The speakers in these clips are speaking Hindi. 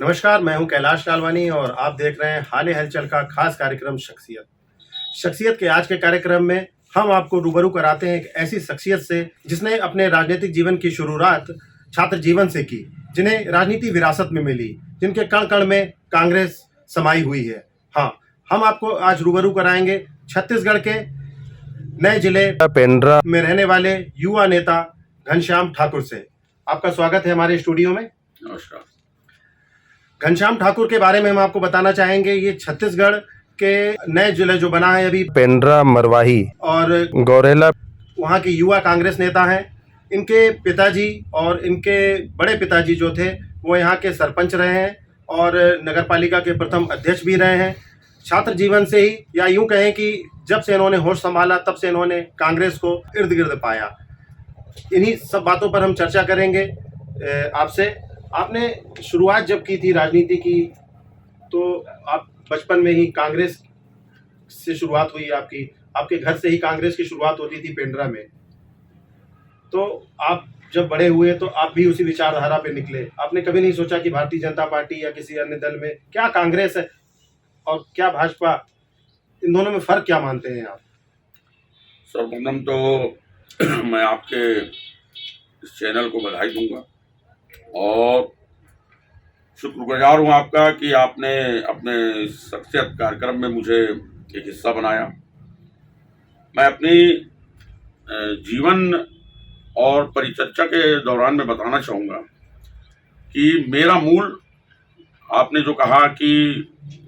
नमस्कार, मैं हूं कैलाश लालवानी और आप देख रहे हैं हाल हलचल का खास कार्यक्रम शख्सियत। शख्सियत के आज के कार्यक्रम में हम आपको रूबरू कराते हैं एक ऐसी शख्सियत से जिसने अपने राजनीतिक जीवन की शुरुआत छात्र जीवन से की, जिन्हें राजनीति विरासत में मिली, जिनके कण कण में कांग्रेस समाई हुई है। हाँ, हम आपको आज रूबरू कराएंगे छत्तीसगढ़ के नए जिले पेंड्रा में रहने वाले युवा नेता घनश्याम ठाकुर से। आपका स्वागत है हमारे स्टूडियो में। नमस्कार। घनश्याम ठाकुर के बारे में हम आपको बताना चाहेंगे, ये छत्तीसगढ़ के नए जिले जो बना है अभी पेंड्रा, मरवाही और गौरेला, वहाँ के युवा कांग्रेस नेता हैं। इनके पिताजी और इनके बड़े पिताजी जो थे वो यहाँ के सरपंच रहे हैं और नगरपालिका के प्रथम अध्यक्ष भी रहे हैं। छात्र जीवन से ही, या यूं कहें कि जब से इन्होंने होश संभाला तब से इन्होंने कांग्रेस को इर्द गिर्द पाया। इन्हीं सब बातों पर हम चर्चा करेंगे आपसे। आपने शुरुआत जब की थी राजनीति की, तो आप बचपन में ही कांग्रेस से शुरुआत हुई आपकी, आपके घर से ही कांग्रेस की शुरुआत होती थी पेंड्रा में। तो आप जब बड़े हुए तो आप भी उसी विचारधारा पे निकले। आपने कभी नहीं सोचा कि भारतीय जनता पार्टी या किसी अन्य दल में, क्या कांग्रेस है और क्या भाजपा, इन दोनों में फर्क क्या मानते हैं आप? सर्वप्रथम तो मैं आपके इस चैनल को बधाई दूंगा और शुक्रगुजार हूँ आपका कि आपने अपने शख्सियत कार्यक्रम में मुझे एक हिस्सा बनाया। मैं अपनी जीवन और परिचर्चा के दौरान में बताना चाहूँगा कि मेरा मूल, आपने जो कहा कि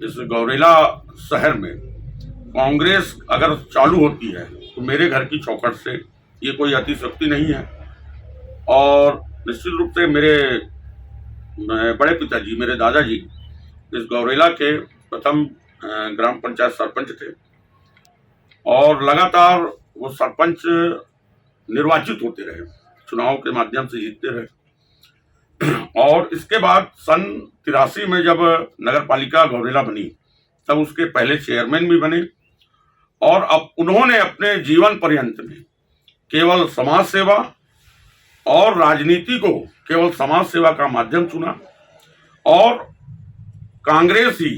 इस गौरेला शहर में कांग्रेस अगर चालू होती है तो मेरे घर की चौखट से ये कोई अतिशयोक्ति नहीं है। और निश्चित रूप से मेरे बड़े पिताजी, मेरे दादाजी इस गौरेला के प्रथम ग्राम पंचायत सरपंच थे और लगातार वो सरपंच निर्वाचित होते रहे, चुनाव के माध्यम से जीतते रहे। और इसके बाद सन 83 में जब नगर पालिका गौरेला बनी तब उसके पहले चेयरमैन भी बने और अब उन्होंने अपने जीवन पर्यंत में केवल समाज सेवा और राजनीति को केवल समाज सेवा का माध्यम चुना और कांग्रेस ही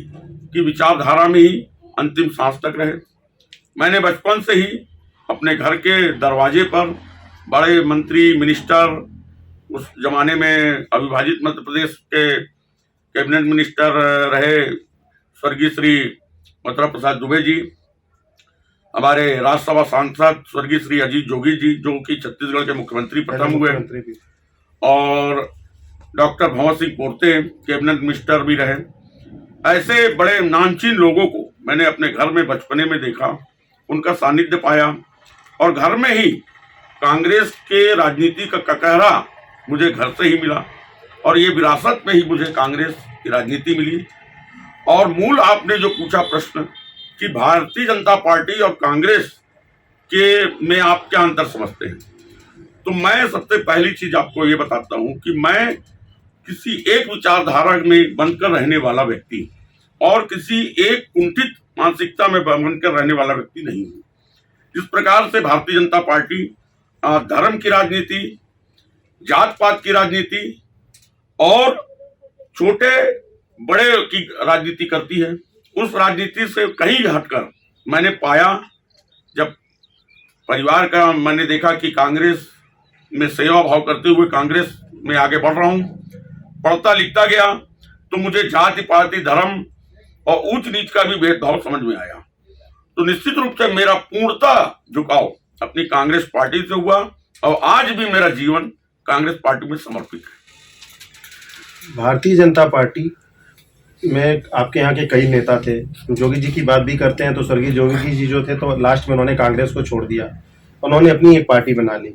की विचारधारा में ही अंतिम सांस तक रहे। मैंने बचपन से ही अपने घर के दरवाजे पर बड़े मंत्री, मिनिस्टर, उस जमाने में अविभाजित मध्य प्रदेश के कैबिनेट मिनिस्टर रहे स्वर्गीय श्री मथुरा प्रसाद दुबे जी, हमारे राज्यसभा सांसद स्वर्गीय श्री अजीत जोगी जी जो कि छत्तीसगढ़ के मुख्यमंत्री प्रथम हुए, और doctor Bhanwar Singh Porte cabinet minister भी रहे। ऐसे बड़े नामचीन लोगों को मैंने अपने घर में बचपने में देखा, उनका सानिध्य पाया और घर में ही कांग्रेस के राजनीति का ककहरा मुझे घर से ही मिला और ये विरासत में ही मुझे कांग्रेस की राजनीति मिली। और मूल आपने जो पूछा प्रश्न कि भारतीय जनता पार्टी और कांग्रेस के में आप क्या अंतर समझते हैं, तो मैं सबसे पहली चीज आपको ये बताता हूं कि मैं किसी एक विचारधारा में बनकर रहने वाला व्यक्ति और किसी एक कुंठित मानसिकता में बनकर रहने वाला व्यक्ति नहीं हूं। जिस प्रकार से भारतीय जनता पार्टी धर्म की राजनीति, जात पात की राजनीति और छोटे बड़े की राजनीति करती है, उस राजनीति से कहीं हटकर मैंने पाया, जब परिवार का मैंने देखा कि कांग्रेस में सेवा भाव करते हुए कांग्रेस में आगे बढ़ रहा हूं, पढ़ता लिखता गया तो मुझे जाति पाति, धर्म और ऊंच नीच का भी भेदभाव समझ में आया। तो निश्चित रूप से मेरा पूर्णतः झुकाव अपनी कांग्रेस पार्टी से हुआ और आज भी मेरा जीवन कांग्रेस पार्टी में समर्पित है। भारतीय जनता पार्टी में आपके यहाँ के कई नेता थे, जोगी जी की बात भी करते हैं तो स्वर्गीय जोगी जी जो थे तो लास्ट में उन्होंने कांग्रेस को छोड़ दिया, उन्होंने अपनी एक पार्टी बना ली।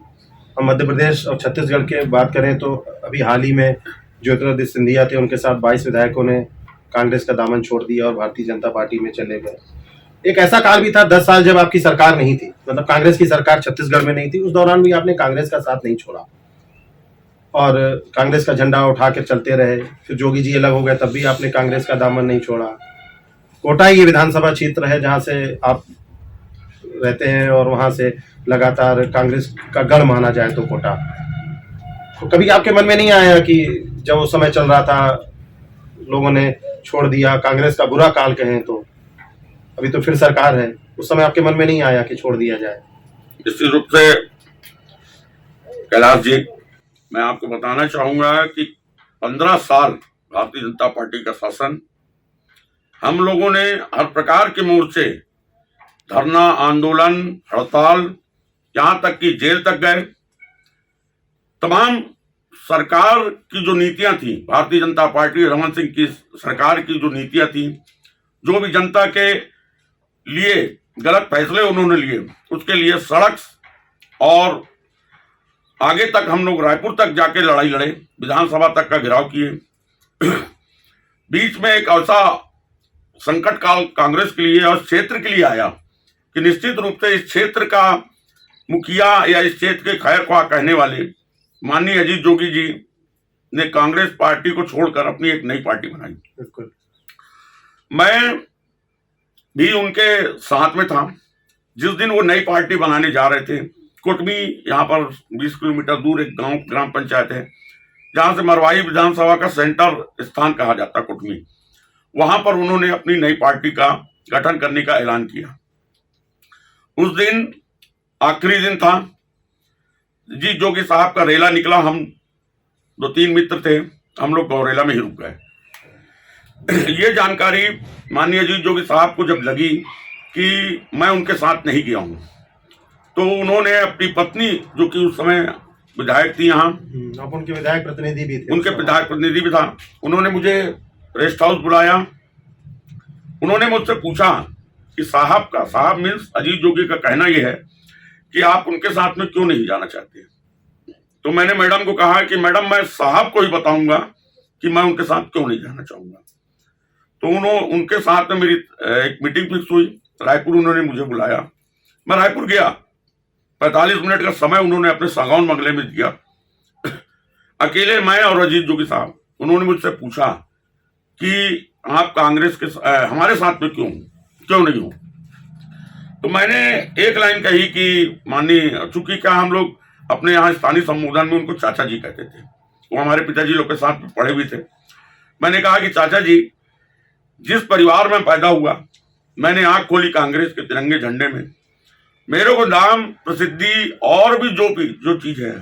हम मध्य प्रदेश और छत्तीसगढ़ के बात करें तो अभी हाल ही में ज्योतिरादित्य सिंधिया थे, उनके साथ 22 विधायकों ने कांग्रेस का दामन छोड़ दिया और भारतीय जनता पार्टी में चले गए। एक ऐसा काल भी था 10 साल जब आपकी सरकार नहीं थी, मतलब कांग्रेस की सरकार छत्तीसगढ़ में नहीं थी, उस दौरान भी आपने कांग्रेस का साथ नहीं छोड़ा और कांग्रेस का झंडा उठा के चलते रहे। फिर जोगी जी अलग हो गए तब भी आपने कांग्रेस का दामन नहीं छोड़ा। कोटा ये विधानसभा क्षेत्र है जहां से आप रहते हैं और वहां से लगातार कांग्रेस का गढ़ माना जाए तो कोटा। तो कभी आपके मन में नहीं आया कि जब उस समय चल रहा था लोगों ने छोड़ दिया, कांग्रेस का बुरा काल कहें तो। अभी तो फिर सरकार है, उस समय आपके मन में नहीं आया कि छोड़ दिया जाए? निश्चित रूप से कैलाश जी, मैं आपको बताना चाहूंगा कि 15 साल भारतीय जनता पार्टी का शासन, हम लोगों ने हर प्रकार के मोर्चे, धरना, आंदोलन, हड़ताल, यहां तक कि जेल तक गए। तमाम सरकार की जो नीतियां थी, भारतीय जनता पार्टी रमन सिंह की सरकार की जो नीतियां थी, जो भी जनता के लिए गलत फैसले उन्होंने लिए, उसके लिए सड़क और आगे तक हम लोग रायपुर तक जाके लड़ाई लड़े, विधानसभा तक का घेराव किए। बीच में एक ऐसा संकट काल कांग्रेस के लिए और क्षेत्र के लिए आया कि निश्चित रूप से इस क्षेत्र का मुखिया या इस क्षेत्र के खैर ख्वाह कहने वाले माननीय अजीत जोगी जी ने कांग्रेस पार्टी को छोड़कर अपनी एक नई पार्टी बनाई। बिल्कुल। मैं भी उनके साथ में था जिस दिन वो नई पार्टी बनाने जा रहे थे। कुटमी, यहाँ पर 20 किलोमीटर दूर एक गांव ग्राम पंचायत है, जहां से मरवाही विधानसभा का सेंटर स्थान कहा जाता कुटमी। वहां पर उन्होंने अपनी नई पार्टी का गठन करने का ऐलान किया। उस दिन आखिरी दिन था, जी जोगी साहब का रेला निकला। हम 2-3 मित्र थे, हम लोग गौरेला में ही रुक गए। ये जानकारी माननीय जी जोगी साहब को जब लगी कि मैं उनके साथ नहीं गया हूं, तो उन्होंने अपनी पत्नी, जो कि उस समय विधायक थी यहाँ, आप उनके विधायक प्रतिनिधि भी थे? उनके विधायक प्रतिनिधि भी था। उन्होंने मुझे रेस्ट हाउस बुलाया। उन्होंने मुझसे पूछा कि साहब मीन्स अजीत जोगी का कहना यह है कि आप उनके साथ में क्यों नहीं जाना चाहते। तो मैंने मैडम को कहा कि मैडम, मैं साहब को ही बताऊंगा कि मैं उनके साथ क्यों नहीं जाना चाहूंगा। तो उनके साथ में मेरी एक मीटिंग फिक्स हुई। रायपुर उन्होंने मुझे बुलाया, मैं रायपुर गया। 45 मिनट का समय उन्होंने अपने सागौन बंगले में दिया, अकेले मैं और अजीत जोगी साहब। उन्होंने मुझसे पूछा कि आप कांग्रेस के हमारे साथ में क्यों नहीं हो। तो मैंने एक लाइन कही कि माननीय, चूंकि क्या हम लोग अपने यहाँ स्थानीय संबोधन में उनको चाचा जी कहते थे, वो हमारे पिताजी लोग के साथ में पढ़े हुए थे। मैंने कहा कि चाचा जी, जिस परिवार में पैदा हुआ, मैंने आंख खोली कांग्रेस के तिरंगे झंडे में। मेरे को नाम, प्रसिद्धि और भी जो चीज है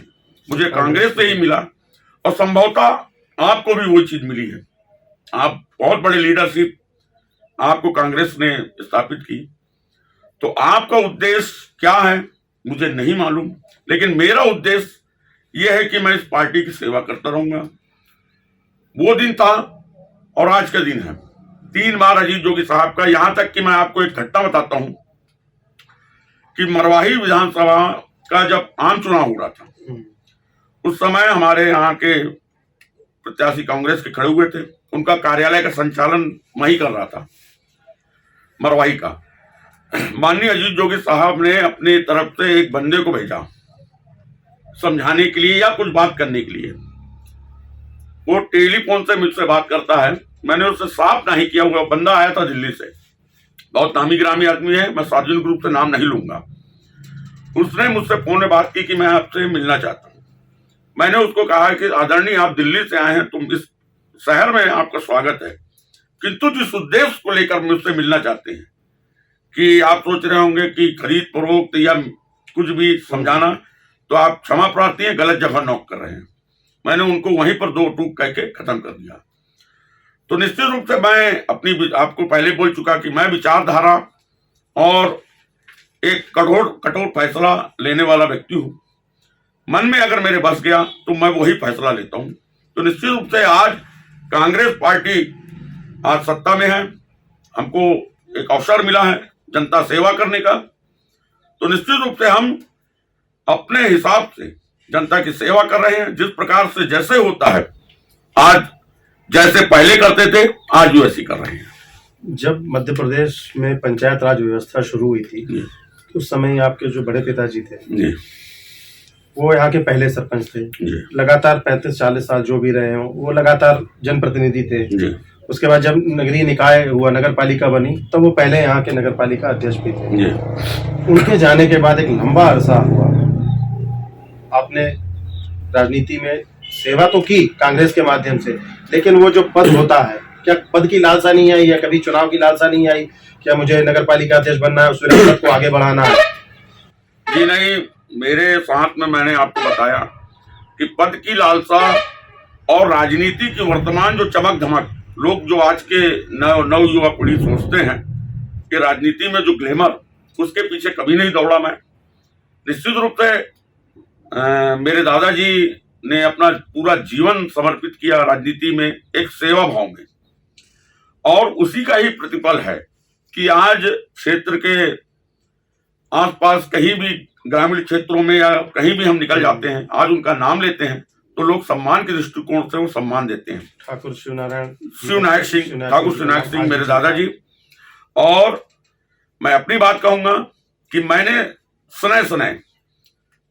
मुझे कांग्रेस से ही मिला, और संभवतः आपको भी वही चीज मिली है। आप बहुत बड़े लीडरशिप आपको कांग्रेस ने स्थापित की। तो आपका उद्देश्य क्या है मुझे नहीं मालूम, लेकिन मेरा उद्देश्य यह है कि मैं इस पार्टी की सेवा करता रहूंगा। वो दिन था और आज का दिन है। 3 बार अजीत जोगी साहब का, यहां तक कि मैं आपको एक घटना बताता हूं कि मरवाही विधानसभा का जब आम चुनाव हो रहा था, उस समय हमारे यहाँ के प्रत्याशी कांग्रेस के खड़े हुए थे। उनका कार्यालय का संचालन मैं ही कर रहा था, मरवाही का। माननीय अजीत जोगी साहब ने अपनी तरफ से एक बंदे को भेजा समझाने के लिए या कुछ बात करने के लिए। वो टेलीफोन से मुझसे बात करता है। मैंने उससे साफ नहीं किया हुआ, बंदा आया था दिल्ली से, बहुत नामी ग्रामी आदमी है, मैं सार्वजनिक रूप से नाम नहीं लूंगा। उसने मुझसे फोन में बात की कि मैं आपसे मिलना चाहता हूं। मैंने उसको कहा कि आदरणीय, आप दिल्ली से आए हैं, तुम इस शहर में आपका स्वागत है, किंतु जिस उद्देश्य को लेकर मुझसे मिलना चाहते हैं कि आप सोच रहे होंगे कि खरीद फरोख्त या कुछ भी समझाना, तो आप क्षमा प्रार्थी हैं, गलत जगह नॉक कर रहे हैं। मैंने उनको वहीं पर 2 टूक कह के खत्म कर दिया। तो निश्चित रूप से मैं अपनी, आपको पहले बोल चुका कि मैं विचारधारा और एक कठोर फैसला लेने वाला व्यक्ति हूं। मन में अगर मेरे बस गया तो मैं वही फैसला लेता हूं। तो निश्चित रूप से आज कांग्रेस पार्टी आज सत्ता में है, हमको एक अवसर मिला है जनता सेवा करने का। तो निश्चित रूप से हम अपने हिसाब से जनता की सेवा कर रहे हैं। जिस प्रकार से जैसे होता है, आज जैसे पहले करते थे, आज भी वैसी कर रहे हैं। जब मध्य प्रदेश में पंचायत राज व्यवस्था शुरू हुई थी, तो उस समय आपके जो बड़े पिताजी थे जी, वो यहाँ के पहले सरपंच थे। लगातार 35-40 साल जो भी रहे हों, वो लगातार जनप्रतिनिधि थे जी। उसके बाद जब नगरीय निकाय हुआ, नगर पालिका बनी, तब वो पहले यहाँ के नगर पालिका अध्यक्ष भी थे जी। उनके जाने के बाद एक लंबा अरसा हुआ, आपने राजनीति में सेवा तो की कांग्रेस के माध्यम से, लेकिन वो जो पद होता है क्या पद की लालसा नहीं आई या कभी चुनाव की लालसा नहीं आई? क्या मुझे नगर पालिका अध्यक्ष बनना है, उस विरासत को आगे बढ़ाना है? जी नहीं, मेरे साथ में मैंने आपको बताया कि पद की लालसा और राजनीति की वर्तमान जो चमक धमक, लोग जो आज के नव युवा पीढ़ी सोचते हैं कि राजनीति में जो ग्लैमर, उसके पीछे कभी नहीं दौड़ा मैं। निश्चित रूप से मेरे दादाजी ने अपना पूरा जीवन समर्पित किया राजनीति में, एक सेवा भाव में, और उसी का ही प्रतिफल है कि आज क्षेत्र के आसपास कहीं भी ग्रामीण क्षेत्रों में या कहीं भी हम निकल जाते हैं, आज उनका नाम लेते हैं तो लोग सम्मान के दृष्टिकोण से वो सम्मान देते हैं। ठाकुर शिवनारायण सिंह, ठाकुर शिवनारायण सिंह मेरे दादाजी। और मैं अपनी बात कहूंगा कि मैंने सनय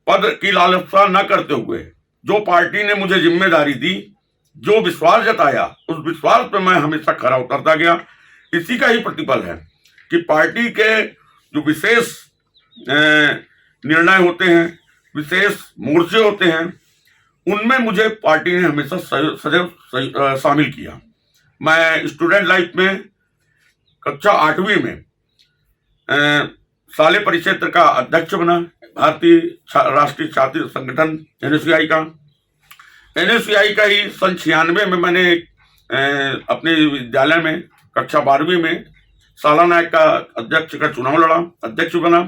पद की लालसा न करते हुए जो पार्टी ने मुझे जिम्मेदारी दी, जो विश्वास जताया, उस विश्वास पे मैं हमेशा खरा उतरता गया। इसी का ही प्रतिफल है कि पार्टी के जो विशेष निर्णय होते हैं, विशेष मोर्चे होते हैं, उनमें मुझे पार्टी ने हमेशा सदैव शामिल किया। मैं स्टूडेंट लाइफ में कक्षा 8वीं में साले परिक्षेत्र का अध्यक्ष बना, भारतीय राष्ट्रीय छात्र संगठन NSCI का। NSCI का ही सन 96 में मैंने अपने विद्यालय में कक्षा 12वीं में सालाना का अध्यक्ष का चुनाव लड़ा, अध्यक्ष बना।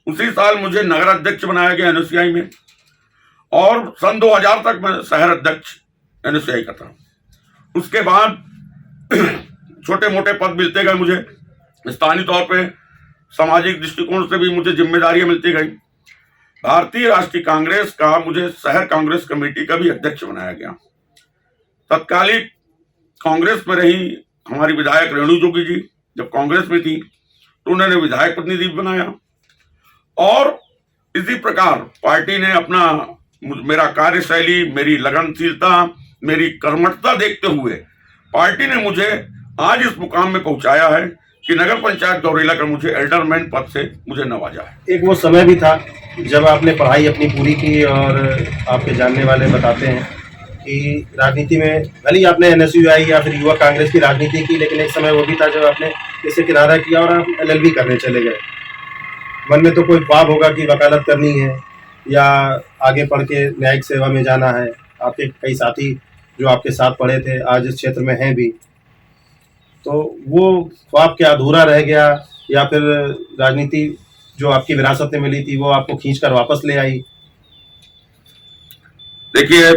उसी साल मुझे नगर अध्यक्ष बनाया गया NSCI में, और सन 2000 तक मैं शहर अध्यक्ष NSCI का था। उसके बाद छोटे मोटे पद मिलते गए मुझे, स्थानीय तौर पे सामाजिक दृष्टिकोण से भी मुझे जिम्मेदारियां मिलती गई। भारतीय राष्ट्रीय कांग्रेस का मुझे शहर कांग्रेस कमेटी का भी अध्यक्ष बनाया गया। तत्कालीन कांग्रेस में रही हमारी विधायक रेणु जोगी जी, जब कांग्रेस में थी तो उन्होंने विधायक प्रतिनिधि बनाया। और इसी प्रकार पार्टी ने अपना मेरा कार्यशैली, मेरी लगनशीलता, मेरी कर्मठता देखते हुए पार्टी ने मुझे आज इस मुकाम में पहुंचाया है कि नगर पंचायत गौरेला का मुझे एल्डरमैन पद से मुझे नवाजा है। एक वो समय भी था जब आपने पढ़ाई अपनी पूरी की, और आपके जानने वाले बताते हैं कि राजनीति में भले ही आपने NSUI या फिर युवा कांग्रेस की राजनीति की, लेकिन एक समय वो भी था जब आपने इसे किनारा किया और आप LLB करने चले गए। मन में तो कोई ख्वाब होगा कि वकालत करनी है या आगे पढ़ के न्यायिक सेवा में जाना है। आपके कई साथी जो आपके साथ पढ़े थे आज इस क्षेत्र में हैं भी, तो वो ख्वाब क्या अधूरा रह गया, या फिर राजनीति जो आपकी विरासत में मिली थी वो आपको खींचकर वापस ले आई? देखिए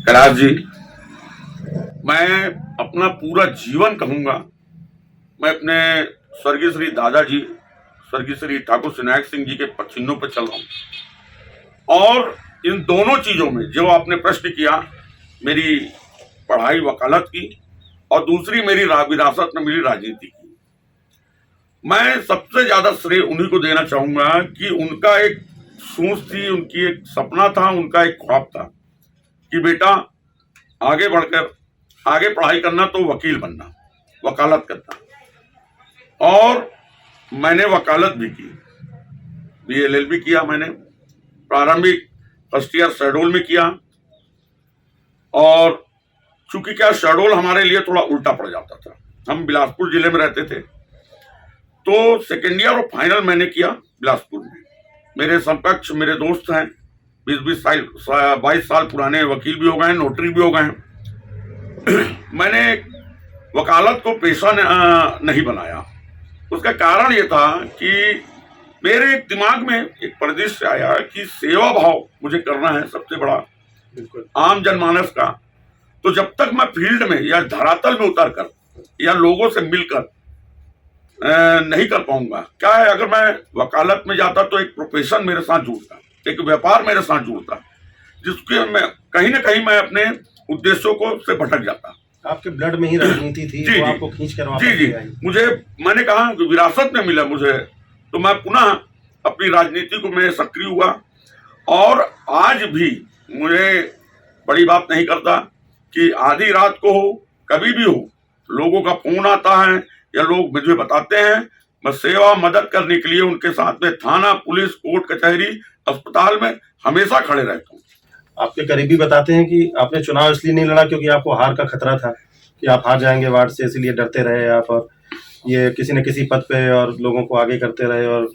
कैलाश जी, मैं अपना पूरा जीवन कहूंगा, मैं अपने स्वर्गीय श्री दादाजी, स्वर्गीय श्री ठाकुर शिवनारायण सिंह जी के पचिन्हों पर चल रहा हूं। और इन दोनों चीजों में जो आपने प्रश्न किया, मेरी पढ़ाई वकालत की और दूसरी मेरी विरासत में मिली राजनीति की, मैं सबसे ज्यादा श्रेय उन्हीं को देना चाहूंगा कि उनका एक सोच थी, उनकी एक सपना था, उनका एक ख्वाब था कि बेटा आगे बढ़कर आगे पढ़ाई करना तो वकील बनना, वकालत करना। और मैंने वकालत भी की, BLLB किया मैंने, प्रारंभिक फर्स्ट ईयर शहडोल में किया। और चूंकि क्या शहडोल हमारे लिए थोड़ा उल्टा पड़ जाता था, हम बिलासपुर जिले में रहते थे, तो सेकेंड ईयर और फाइनल मैंने किया बिलासपुर में। मेरे समकक्ष मेरे दोस्त हैं, 22 साल पुराने वकील भी हो गए हैं, नोटरी भी हो गए हैं। मैंने वकालत को पेशा नहीं बनाया। उसका कारण ये था कि मेरे दिमाग में एक परिदृश्य आया कि सेवा भाव मुझे करना है सबसे बड़ा, बिल्कुल आम जनमानस का। तो जब तक मैं फील्ड में या धरातल में उतर कर या लोगों से मिलकर नहीं कर पाऊंगा, क्या है, अगर मैं वकालत में जाता तो एक प्रोफेशन मेरे साथ जुड़ता, एक व्यापार मेरे साथ जुड़ता, जिसके मैं कहीं ना कहीं मैं अपने उद्देश्यों को से भटक जाता। आपके ब्लड में ही राजनीति थी, जी, वो जी, आपको खींच कर वापस जी जी ले आई। मुझे, मैंने कहा विरासत में मिला मुझे, तो मैं पुनः अपनी राजनीति को मैं सक्रिय हुआ। और आज भी मुझे बड़ी बात नहीं करता कि आधी रात को हो, कभी भी हो, लोगों का फोन आता है या लोग मुझे बताते हैं, मैं सेवा मदद करने के लिए उनके साथ में थाना, पुलिस, कोर्ट कचहरी, अस्पताल में हमेशा खड़े रहता हूँ। आपके करीबी बताते हैं कि आपने चुनाव इसलिए नहीं लड़ा क्योंकि आपको हार का खतरा था कि आप हार जाएंगे वार्ड से, इसलिए डरते रहे आप, और ये किसी न किसी पद पे और लोगों को आगे करते रहे। और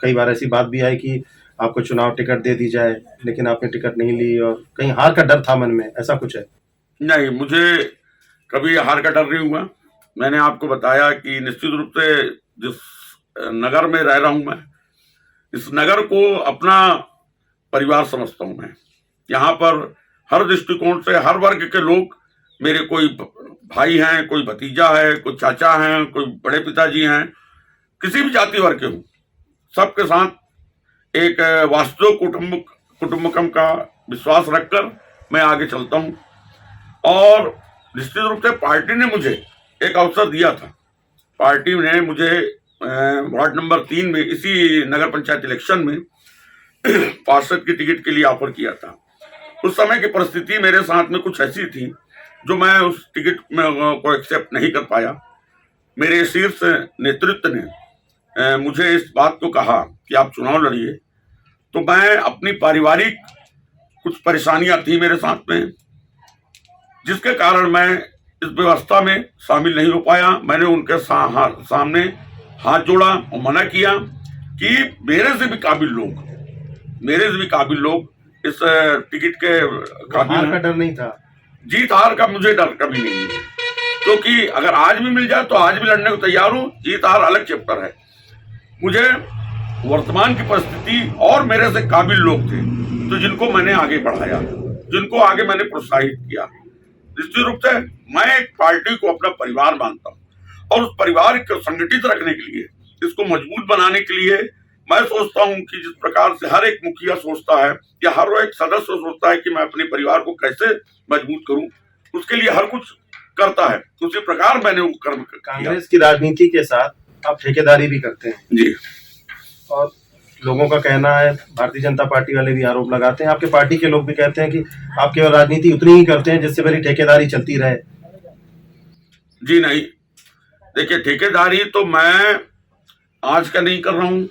कई बार ऐसी बात भी आई कि आपको चुनाव टिकट दे दी जाए, लेकिन आपने टिकट नहीं ली और कहीं हार का डर था मन में, ऐसा कुछ है? नहीं, मुझे कभी हार का डर नहीं हुआ। मैंने आपको बताया कि निश्चित रूप से जिस नगर में रह रहा हूं मैं, इस नगर को अपना परिवार समझता हूं मैं। यहाँ पर हर दृष्टिकोण से हर वर्ग के लोग मेरे, कोई भाई हैं, कोई भतीजा है, कोई चाचा हैं, कोई बड़े पिताजी हैं, किसी भी जाति वर्ग के हूँ, सबके साथ एक वास्तव कुटुंबकम का विश्वास रखकर मैं आगे चलता हूँ। और निश्चित रूप से पार्टी ने मुझे एक अवसर दिया था। पार्टी ने मुझे वार्ड नंबर 3 में इसी नगर पंचायत इलेक्शन में पार्षद की टिकट के लिए ऑफर किया था। उस समय की परिस्थिति मेरे साथ में कुछ ऐसी थी जो मैं उस टिकट में को एक्सेप्ट नहीं कर पाया। मेरे शीर्ष नेतृत्व ने मुझे इस बात को कहा कि आप चुनाव लड़िए, तो मैं अपनी पारिवारिक कुछ परेशानियां थी मेरे साथ में, जिसके कारण मैं इस व्यवस्था में शामिल नहीं हो पाया। मैंने उनके सामने हाथ जोड़ा और मना किया कि मेरे से भी काबिल लोग इस टिकट के काबिल हार का डर नहीं था? जीत हार का मुझे डर कभी नहीं है, क्योंकि अगर आज भी मिल जाए तो आज भी लड़ने को तैयार हूं। जीत हार अलग चैप्टर है। मुझे वर्तमान की परिस्थिति और मेरे से काबिल लोग थे तो जिनको मैंने आगे बढ़ाया, जिनको आगे मैंने प्रोत्साहित किया। निश्चित रूप से मैं एक पार्टी को अपना परिवार मानता हूं और उस परिवार को संगठित रखने के लिए, इसको मजबूत बनाने के लिए मैं सोचता हूं कि जिस प्रकार से हर एक मुखिया सोचता है या हर एक सदस्य सोचता है कि मैं अपने परिवार को कैसे मजबूत करूं, उसके लिए हर कुछ करता है, उसी प्रकार मैंने वो कर्म किया। कांग्रेस की राजनीति के साथ आप ठेकेदारी भी करते हैं जी, और लोगों का कहना है, भारतीय जनता पार्टी वाले भी आरोप लगाते हैं, आपके पार्टी के लोग भी कहते हैं कि आप केवल राजनीति उतनी ही करते हैं जिससे मेरी ठेकेदारी चलती रहे। जी नहीं, देखिए, ठेकेदारी तो मैं आज का नहीं कर रहा हूं।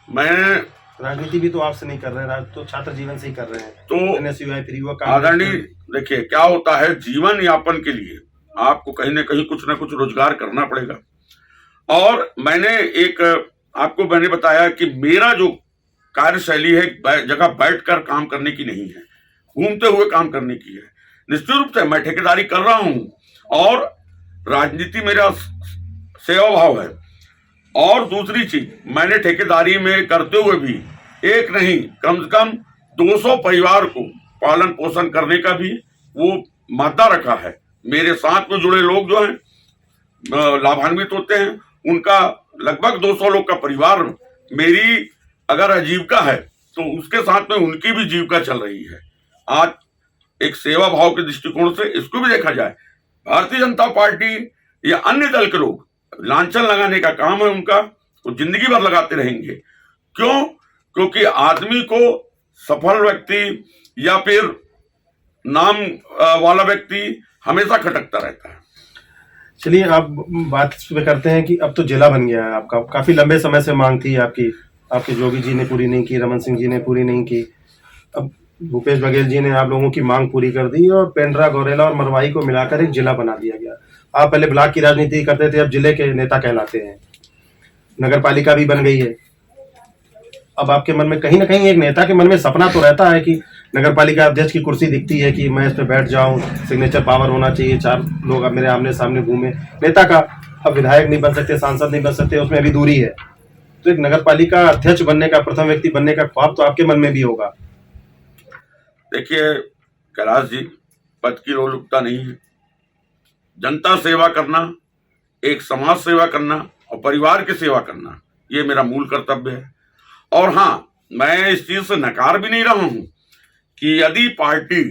मैं राजनीति भी तो आपसे नहीं कर रहे हैं, तो छात्र जीवन से ही कर रहे हैं। तो NSUI फ्री हुआ आदरणीय, देखिए क्या होता है, जीवन यापन के लिए आपको कहीं ना कहीं कुछ ना कुछ रोजगार करना पड़ेगा। और मैंने आपको मैंने बताया कि मेरा जो कार्यशैली है जगह बैठकर काम करने की नहीं है, घूमते हुए काम करने की है। निश्चित रूप से मैं ठेकेदारी कर रहा हूं और राजनीति मेरा सेवा भाव है। और दूसरी चीज, मैंने ठेकेदारी में करते हुए भी एक नहीं, कम से कम 200 परिवार को पालन पोषण करने का भी वो मादा रखा है। मेरे साथ में जुड़े लोग जो हैं लाभान्वित होते हैं, उनका लगभग 200 लोग का परिवार मेरी अगर आजीविका है तो उसके साथ में उनकी भी जीविका चल रही है। आज एक सेवा भाव के दृष्टिकोण से इसको भी देखा जाए, भारतीय जनता पार्टी या अन्य दल के लोग लांछन लगाने का काम है उनका, वो जिंदगी भर लगाते रहेंगे। क्यों? क्योंकि आदमी को सफल व्यक्ति या फिर नाम वाला व्यक्ति हमेशा खटकता रहता है। चलिए, आप बात पे करते हैं कि अब तो जिला बन गया है आपका। काफी लंबे समय से मांग थी आपकी जोगी जी ने पूरी नहीं की, रमन सिंह जी ने पूरी नहीं की। अब भूपेश बघेल जी ने आप लोगों की मांग पूरी कर दी और पेंड्रा, गौरेला और मरवाही को मिलाकर एक जिला बना दिया गया। आप पहले ब्लॉक की राजनीति करते थे, अब जिले के नेता कहलाते हैं। नगर पालिका भी बन गई है। अब आपके मन में कहीं ना कहीं एक नेता के मन में सपना तो रहता है कि नगर पालिका अध्यक्ष की कुर्सी दिखती है कि मैं इस पे बैठ जाऊं, सिग्नेचर पावर होना चाहिए, 4 लोग अब मेरे आमने सामने घूमे। नेता का अब विधायक नहीं बन सकते, सांसद नहीं बन सकते, उसमें अभी दूरी है। तो एक नगर पालिका अध्यक्ष बनने का, प्रथम व्यक्ति बनने का ख्वाब तो आपके मन में भी होगा। देखिए कैलाश जी, पद की लोलुपता नहीं है। जनता सेवा करना, एक समाज सेवा करना और परिवार की सेवा करना, ये मेरा मूल कर्तव्य है। और हाँ, मैं इस चीज से नकार भी नहीं रहा हूं कि यदि पार्टी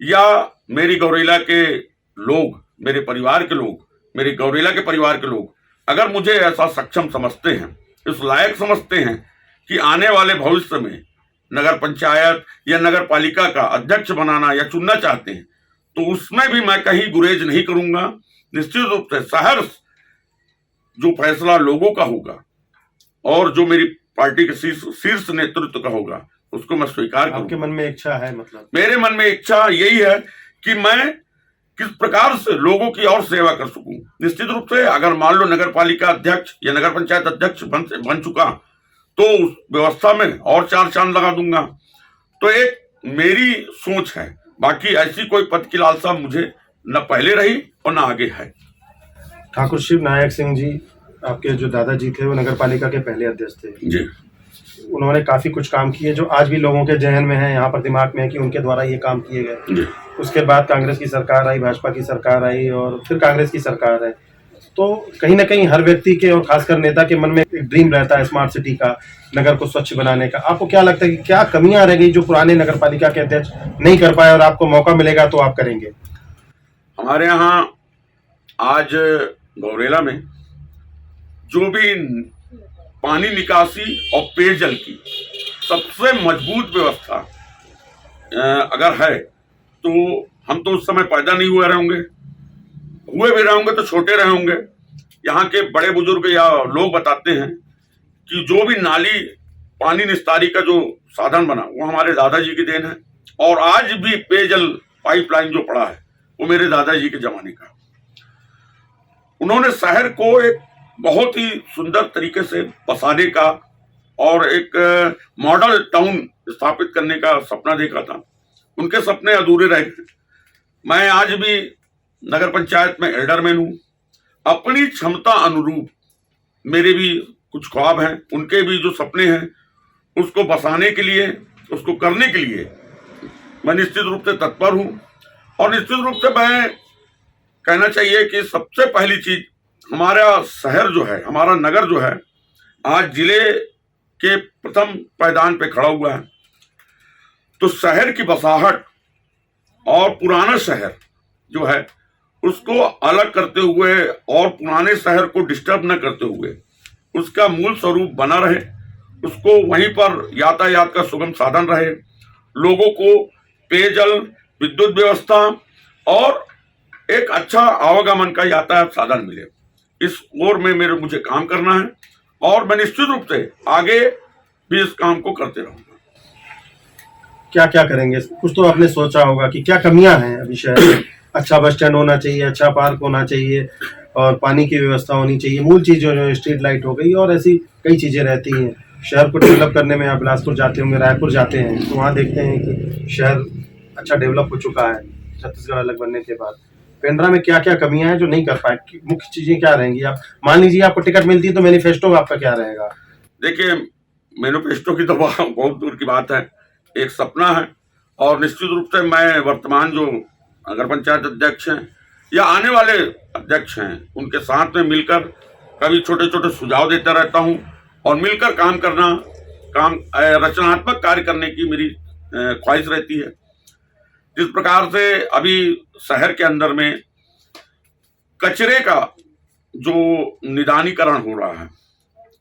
या मेरी गौरेला के लोग, मेरे परिवार के लोग, मेरी गौरेला के परिवार के लोग अगर मुझे ऐसा सक्षम समझते हैं, इस लायक समझते हैं कि आने वाले भविष्य में नगर पंचायत या नगर पालिका का अध्यक्ष बनाना या चुनना चाहते हैं, तो उसमें भी मैं कहीं गुरेज नहीं करूंगा। निश्चित रूप से सहर्ष जो फैसला लोगों का होगा और जो मेरी पार्टी के शीर्ष नेतृत्व का होगा, उसको मैं स्वीकार आपके करूंगा। मन में इच्छा है, मतलब मेरे मन में इच्छा यही है कि मैं किस प्रकार से लोगों की और सेवा कर सकूं। निश्चित रूप से अगर मान लो नगर पालिका अध्यक्ष या नगर पंचायत अध्यक्ष बन चुका तो उस व्यवस्था में और 4 चांद लगा दूंगा। तो एक मेरी सोच है, बाकी ऐसी कोई पद की लालसा मुझे न पहले रही और न आगे है। ठाकुर शिव नायक सिंह जी, आपके जो दादाजी थे, वो नगर पालिका के पहले अध्यक्ष थे जी। उन्होंने काफी कुछ काम किए जो आज भी लोगों के जहन में है, यहाँ पर दिमाग में है कि उनके द्वारा ये काम किए गए। जी। उसके बाद कांग्रेस की सरकार आई, भाजपा की सरकार आई और फिर कांग्रेस की सरकार है। तो कहीं ना कहीं हर व्यक्ति के और खासकर नेता के मन में एक ड्रीम रहता है स्मार्ट सिटी का, नगर को स्वच्छ बनाने का। आपको क्या लगता है कि क्या कमियां रह गई जो पुराने नगर पालिका के अध्यक्ष नहीं कर पाए और आपको मौका मिलेगा तो आप करेंगे? हमारे यहाँ आज गौरेला में जो भी पानी निकासी और पेयजल की सबसे मजबूत व्यवस्था अगर है तो हम तो उस समय पैदा नहीं हुए रहेंगे, हुए भी रहेंगे तो छोटे रहे होंगे। यहाँ के बड़े बुजुर्ग या लोग बताते हैं कि जो भी नाली पानी निस्तारी का जो साधन बना वो हमारे दादाजी की देन है, और आज भी पेयजल पाइपलाइन जो पड़ा है वो मेरे दादाजी के जमाने का। उन्होंने शहर को एक बहुत ही सुंदर तरीके से बसाने का और एक मॉडल टाउन स्थापित करने का सपना देखा था। उनके सपने अधूरे रह गए। मैं आज भी नगर पंचायत में एल्डरमैन हूँ। अपनी क्षमता अनुरूप मेरे भी कुछ ख्वाब हैं, उनके भी जो सपने हैं उसको बसाने के लिए, उसको करने के लिए मैं निश्चित रूप से तत्पर हूँ। और निश्चित रूप से मैं कहना चाहिए कि सबसे पहली चीज हमारा शहर जो है, हमारा नगर जो है, आज जिले के प्रथम पायदान पे खड़ा हुआ है। तो शहर की बसाहट और पुराना शहर जो है उसको अलग करते हुए और पुराने शहर को डिस्टर्ब न करते हुए उसका मूल स्वरूप बना रहे, उसको वहीं पर यातायात का सुगम साधन रहे, लोगों को पेयजल, विद्युत व्यवस्था और एक अच्छा आवागमन का यातायात साधन मिले। इस ओर में मुझे काम करना है और मैं निश्चित रूप से आगे भी इस काम को करते रहूंगा। क्या क्या करेंगे? कुछ तो आपने सोचा होगा कि क्या कमियां हैं अभी शहर में। अच्छा बस स्टैंड होना चाहिए, अच्छा पार्क होना चाहिए और पानी की व्यवस्था होनी चाहिए। मूल चीज जो स्ट्रीट लाइट हो गई और ऐसी कई चीजें रहती हैं। शहर को डेवलप करने में आप बिलासपुर जाते होंगे, रायपुर जाते हैं तो वहाँ देखते हैं कि शहर अच्छा डेवलप हो चुका है छत्तीसगढ़ अलग बनने के बाद। पेंड्रा में क्या क्या कमियां हैं जो नहीं कर पाए? मुख्य चीजें क्या रहेंगी? आप मान लीजिए आपको टिकट मिलती है तो मैनिफेस्टो आपका क्या रहेगा? देखिए, मैनिफेस्टो की तो बहुत दूर की बात है, एक सपना है। और निश्चित रूप से मैं वर्तमान जो नगर पंचायत अध्यक्ष हैं या आने वाले अध्यक्ष हैं उनके साथ में मिलकर कभी छोटे छोटे सुझाव देता रहता हूं और मिलकर काम रचनात्मक कार्य करने की मेरी ख्वाहिश रहती है। जिस प्रकार से अभी शहर के अंदर में कचरे का जो निदानीकरण हो रहा है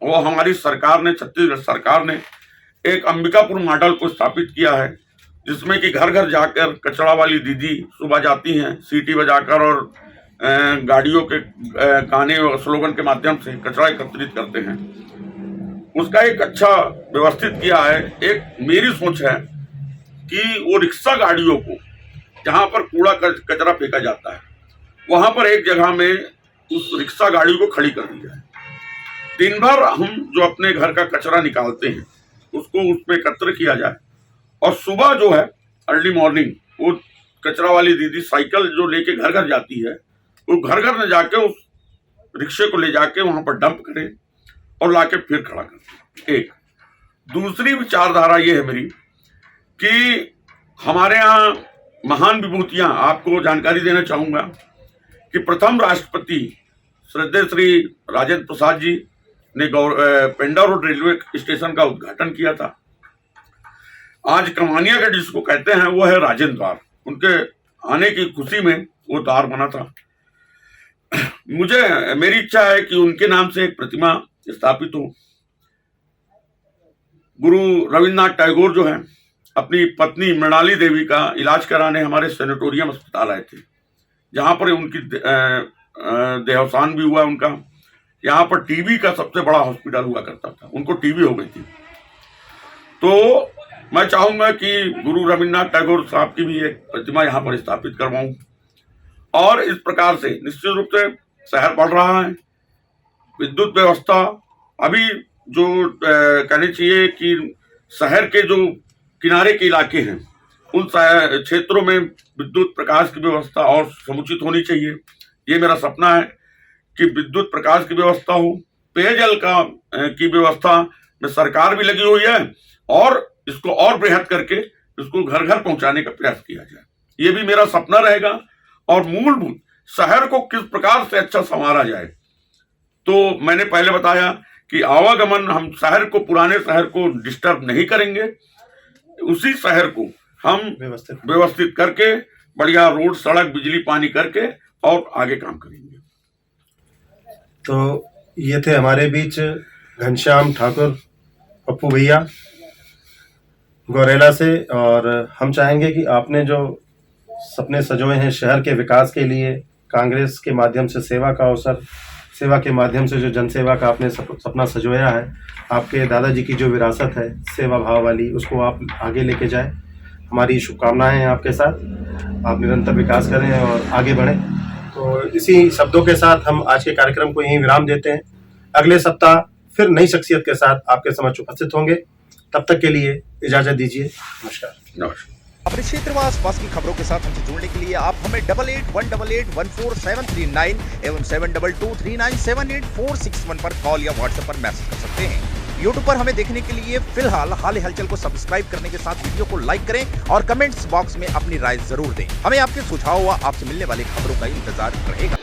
वो हमारी सरकार ने, छत्तीसगढ़ सरकार ने एक अंबिकापुर मॉडल को स्थापित किया है, जिसमें कि घर घर जाकर कचरा वाली दीदी सुबह जाती हैं सीटी बजाकर और गाड़ियों के गाने और स्लोगन के माध्यम से कचरा एकत्रित करते हैं। उसका एक अच्छा व्यवस्थित किया है। एक मेरी सोच है कि वो रिक्शा गाड़ियों को जहां पर कूड़ा कचरा फेंका जाता है वहां पर एक जगह में उस रिक्शा गाड़ी को खड़ी कर दी जाए। दिन भर हम जो अपने घर का कचरा निकालते हैं उसको उसमें एकत्र किया जाए और सुबह जो है अर्ली मॉर्निंग वो कचरा वाली दीदी साइकिल जो लेके घर घर जाती है वो घर घर में जाके उस रिक्शे को ले जाके वहां पर डंप करे और लाके फिर खड़ा करे। एक दूसरी विचारधारा ये है मेरी कि हमारे यहाँ महान विभूतियां, आपको जानकारी देना चाहूंगा कि प्रथम राष्ट्रपति श्रद्धेय श्री राजेंद्र प्रसाद जी ने पेंड्रा रोड रेलवे स्टेशन का उद्घाटन किया था। आज कमानिया का जिसको कहते हैं वो है राजेंद्र द्वार। उनके आने की खुशी में वो द्वार बना था। मेरी इच्छा है कि उनके नाम से एक प्रतिमा स्थापित हो। गुरु रविन्द्रनाथ टैगोर जो है अपनी पत्नी मृणाली देवी का इलाज कराने हमारे सेनेटोरियम अस्पताल आए थे, जहां पर उनकी देहावसान भी हुआ उनका। यहाँ पर टीबी का सबसे बड़ा हॉस्पिटल हुआ करता था, उनको टीबी हो गई थी। तो मैं चाहूंगा कि गुरु रविन्द्रनाथ टैगोर साहब की भी एक प्रतिमा यहाँ पर स्थापित करवाऊं। और इस प्रकार से निश्चित रूप से शहर बढ़ रहा है। विद्युत व्यवस्था अभी जो कहनी चाहिए कि शहर के जो किनारे के इलाके हैं उन क्षेत्रों में विद्युत प्रकाश की व्यवस्था और समुचित होनी चाहिए। ये मेरा सपना है कि विद्युत प्रकाश की व्यवस्था हो। पेयजल की व्यवस्था में सरकार भी लगी हुई है और इसको और बृहद करके इसको घर घर पहुंचाने का प्रयास किया जाए। ये भी मेरा सपना रहेगा। और मूलभूत शहर को किस प्रकार से अच्छा संवारा जाए, तो मैंने पहले बताया कि आवागमन हम शहर को, पुराने शहर को डिस्टर्ब नहीं करेंगे। उसी शहर को हम व्यवस्थित करके बढ़िया रोड, सड़क, बिजली, पानी करके और आगे काम करेंगे। तो ये थे हमारे बीच घनश्याम ठाकुर पप्पू भैया गौरेला से। और हम चाहेंगे कि आपने जो सपने सजोए हैं शहर के विकास के लिए, कांग्रेस के माध्यम से सेवा का अवसर, सेवा के माध्यम से जो जनसेवा का आपने सपना सजोया है, आपके दादाजी की जो विरासत है सेवा भाव वाली, उसको आप आगे लेके जाएं। हमारी शुभकामनाएं हैं आपके साथ। आप निरंतर विकास करें और आगे बढ़ें। तो इसी शब्दों के साथ हम आज के कार्यक्रम को यहीं विराम देते हैं। अगले सप्ताह फिर नई शख्सियत के साथ आपके समक्ष उपस्थित होंगे। तब तक के लिए इजाजत दीजिए। नमस्कार। नमस्कार। अपने क्षेत्र व आसपास की खबरों के साथ हमसे जुड़ने के लिए आप हमें 8818814739 एवं 7223978461 पर कॉल या व्हाट्सएप पर मैसेज कर सकते हैं। YouTube पर हमें देखने के लिए फिलहाल हाल हलचल को सब्सक्राइब करने के साथ वीडियो को लाइक करें और कमेंट्स बॉक्स में अपनी राय जरूर दें। हमें आपके सुझाव व आपसे मिलने वाली खबरों का इंतजार रहेगा।